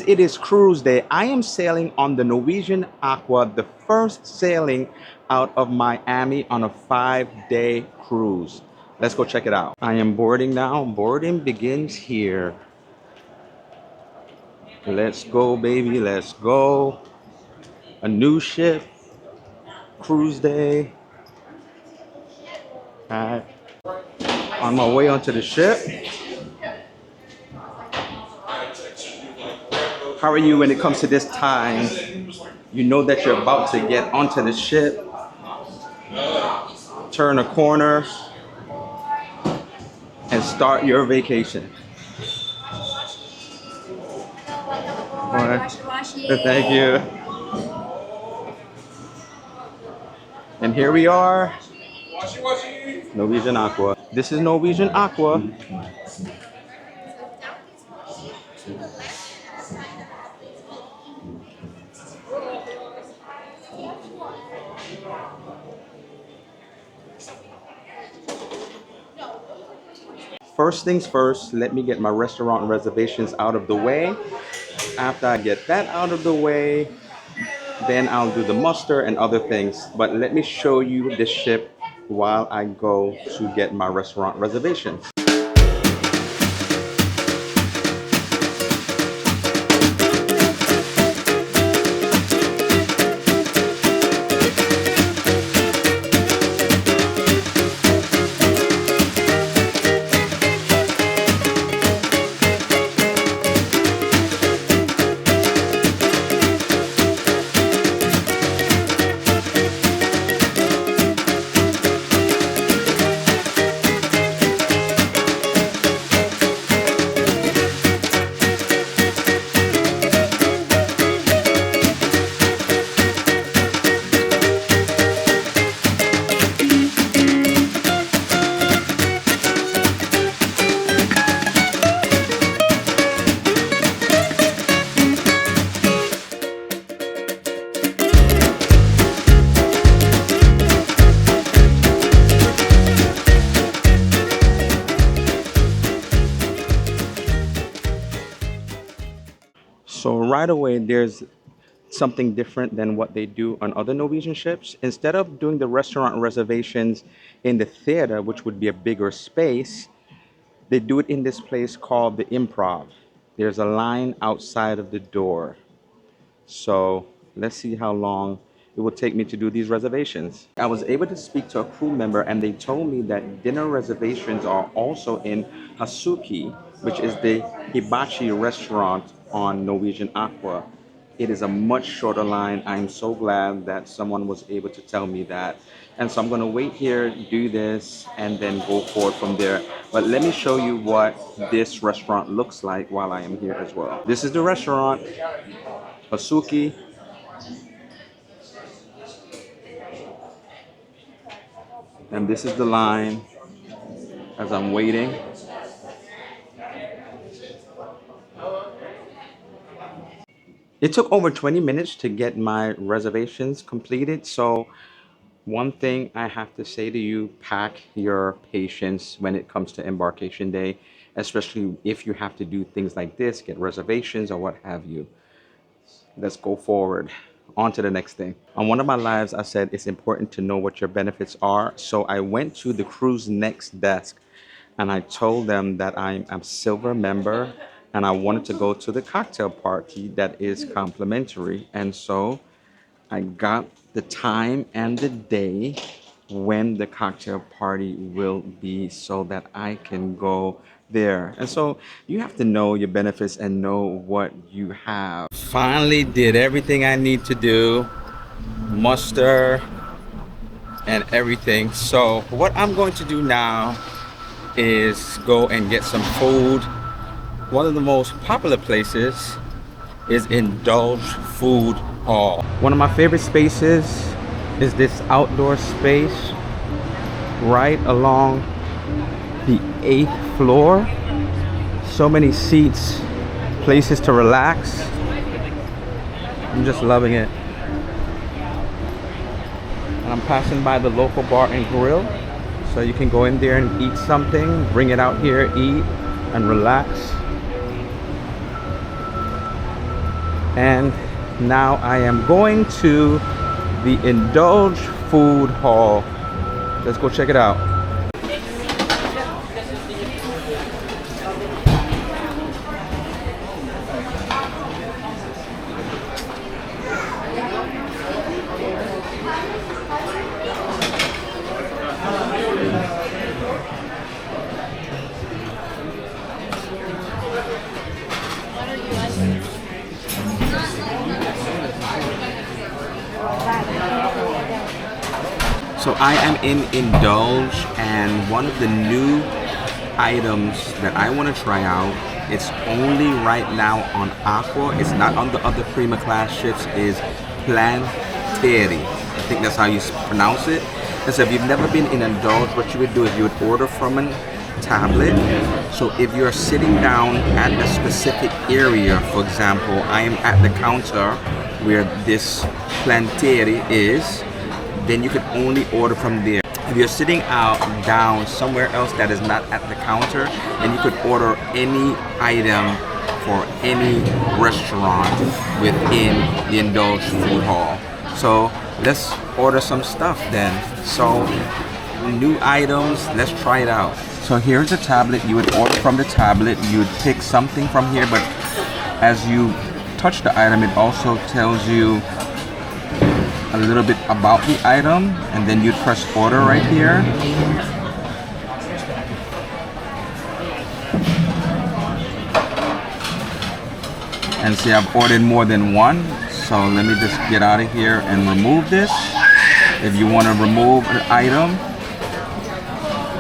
It is cruise day. I am sailing on the Norwegian Aqua, the first sailing out of Miami on a 5-day cruise. Let's go check it out. I am boarding now. Boarding begins here. Let's go, baby. Let's go. A new ship. Cruise day. All right. On my way onto the ship. How are you when it comes to this time? You know that you're about to get onto the ship, turn a corner, and start your vacation. Alright. Thank you. And here we are, Norwegian Aqua. This is Norwegian Aqua. First things first, let me get my restaurant reservations out of the way. After I get that out of the way, then I'll do the muster and other things. But let me show you the ship while I go to get my restaurant reservations. So right away, there's something different than what they do on other Norwegian ships. Instead of doing the restaurant reservations in the theater, which would be a bigger space, they do it in this place called the Improv. There's a line outside of the door. So let's see how long it will take me to do these reservations. I was able to speak to a crew member and they told me that dinner reservations are also in Hasuki, which is the hibachi restaurant on Norwegian Aqua. It is a much shorter line. I'm so glad that someone was able to tell me that. And so I'm gonna wait here, do this, and then go forward from there. But let me show you what this restaurant looks like while I am here as well. This is the restaurant, Hasuki. And this is the line as I'm waiting. It took over 20 minutes to get my reservations completed. So one thing I have to say to you, pack your patience when it comes to embarkation day, especially if you have to do things like this, get reservations or what have you. Let's go forward. On to the next thing. On one of my lives, I said it's important to know what your benefits are. So I went to the cruise next desk and I told them that I'm a silver member and I wanted to go to the cocktail party that is complimentary. And so I got the time and the day when the cocktail party will be so that I can go there. And so you have to know your benefits and know what you have. Finally did everything I need to do, muster and everything. So what I'm going to do now is go and get some food. One of the most popular places is Indulge Food Hall. One of my favorite spaces is this outdoor space right along the 8th floor. So many seats, places to relax. I'm just loving it. And I'm passing by the local bar and grill. So you can go in there and eat something, bring it out here, eat and relax. And now I am going to the Indulge food hall. Let's go check it out. So I am in Indulge, and one of the new items that I want to try out, it's only right now on Aqua, it's not on the other Prima class ships, is Plantieri. I think that's how you pronounce it. And so if you've never been in Indulge, what you would do is you would order from a tablet. So if you're sitting down at a specific area, for example, I am at the counter where this Plantieri is, then you can only order from there. If you're sitting out down somewhere else that is not at the counter, then you could order any item for any restaurant within the Indulge food hall. So let's order some stuff then. So new items, let's try it out. So here's a tablet. You would order from the tablet. You would pick something from here, but as you touch the item, it also tells you a little bit about the item, and then you press order right here. And see, I've ordered more than one, so let me just get out of here and remove this. If you want to remove an item,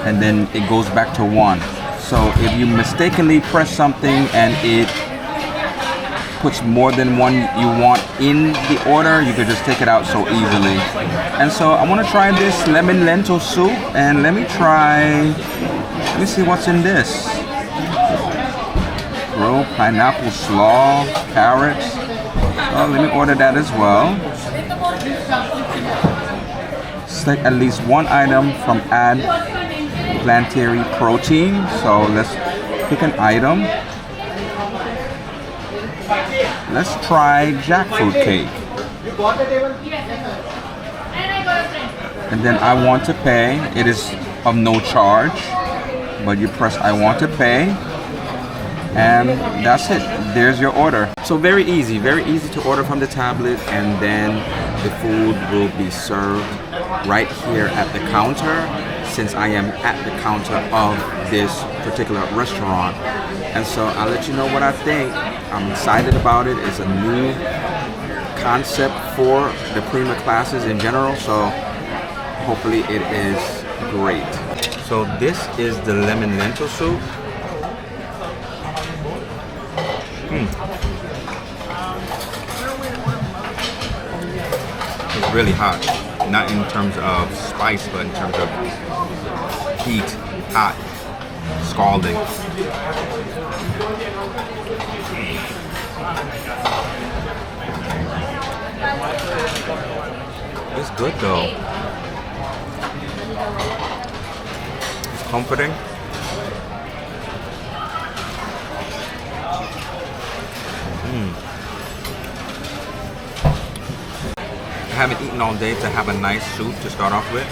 and then it goes back to one. So if you mistakenly press something and it puts more than one you want in the order, you could just take it out so easily. And so I want to try this lemon lentil soup, and let me see what's in this. Grilled pineapple slaw, carrots. Well, let me order that as well. Select at least one item from add Plantieri protein. So let's pick an item. Let's try jackfruit cake. And then I want to pay. It is of no charge, but you press I want to pay, and that's it. There's your order. So very easy to order from the tablet, and then the food will be served right here at the counter, since I am at the counter of this particular restaurant. And so I'll let you know what I think. I'm excited about it. It's a new concept for the Prima classes in general, so hopefully it is great. So this is the lemon lentil soup. It's really hot. Not in terms of spice, but in terms of heat, hot, scalding. It's good though. It's comforting. I haven't eaten all day to have a nice soup to start off with.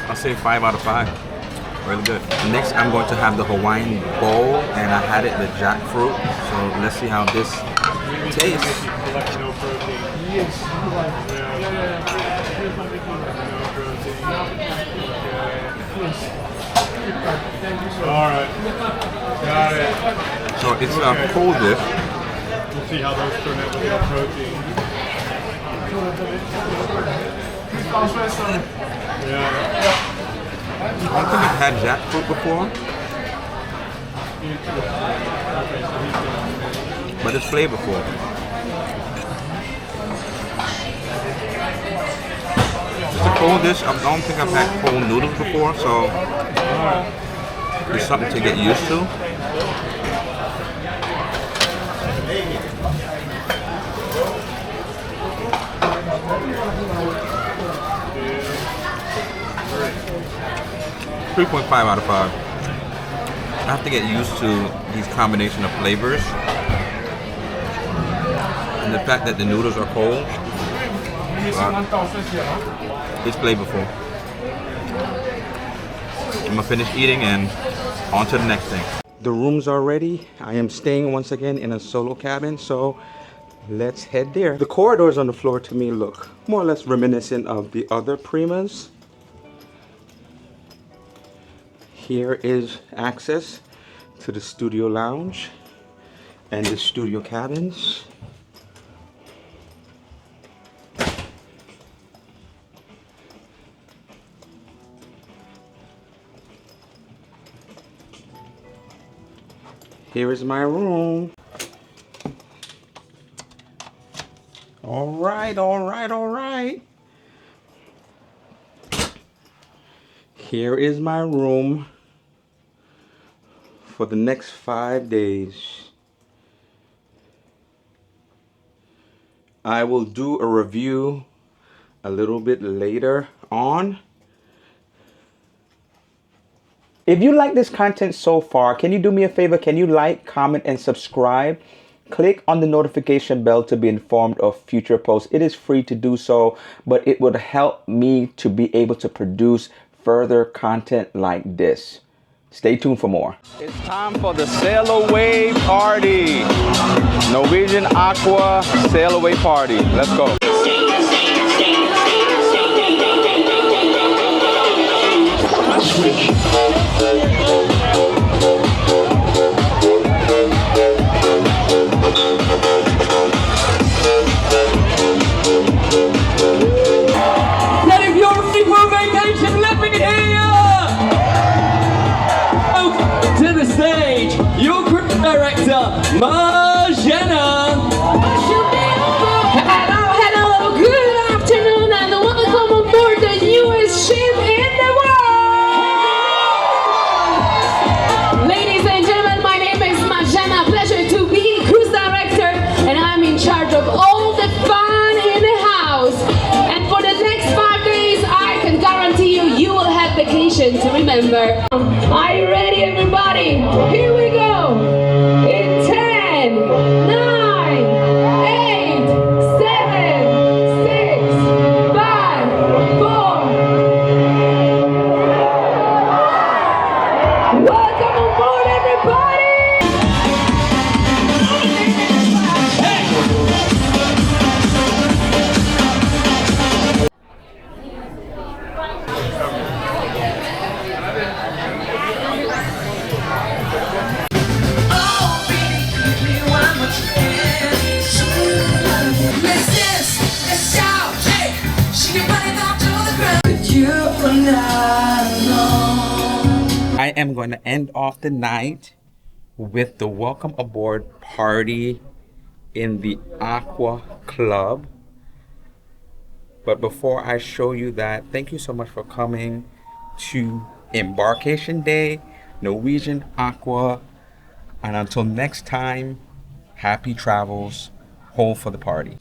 I'll say 5 out of 5. Really good. Next, I'm going to have the Hawaiian bowl, and I had it the jackfruit. So let's see how this tastes. Alright. Got it. So it's a cold dish. We'll see how those turn out with the protein. Yeah. I don't think I've had jackfruit before, but it's flavorful. It's a cold dish. I don't think I've had cold noodles before, so it's something to get used to. 3.5 out of 5. I have to get used to these combination of flavors. And the fact that the noodles are cold. It's flavorful. I'm gonna finish eating and on to the next thing. The rooms are ready. I am staying once again in a solo cabin, so let's head there. The corridors on the floor to me look more or less reminiscent of the other Primas. Here is access to the studio lounge and the studio cabins. Here is my room. All right, all right, all right. Here is my room for the next 5 days. I will do a review a little bit later on. If you like this content so far, can you do me a favor? Can you like, comment, and subscribe? Click on the notification bell to be informed of future posts. It is free to do so, but it would help me to be able to produce further content like this. Stay tuned for more. It's time for the sail away party. Norwegian AQUA sail away party. Let's go. Marjana. Hello, good afternoon, and welcome aboard the newest ship in the world. Ladies and gentlemen, my name is Marjana. Pleasure to be cruise director, and I'm in charge of all the fun in the house. And for the next 5 days, I can guarantee you, you will have vacation to remember. Are you ready, everybody? Here we go. In 10, 9, 8, 7, 6, 5, 4. Welcome aboard, everybody! I am going to end off the night with the welcome aboard party in the Aqua Club. But before I show you that, thank you so much for coming to Embarkation Day, Norwegian AQUA. And until next time, happy travels, home for the party.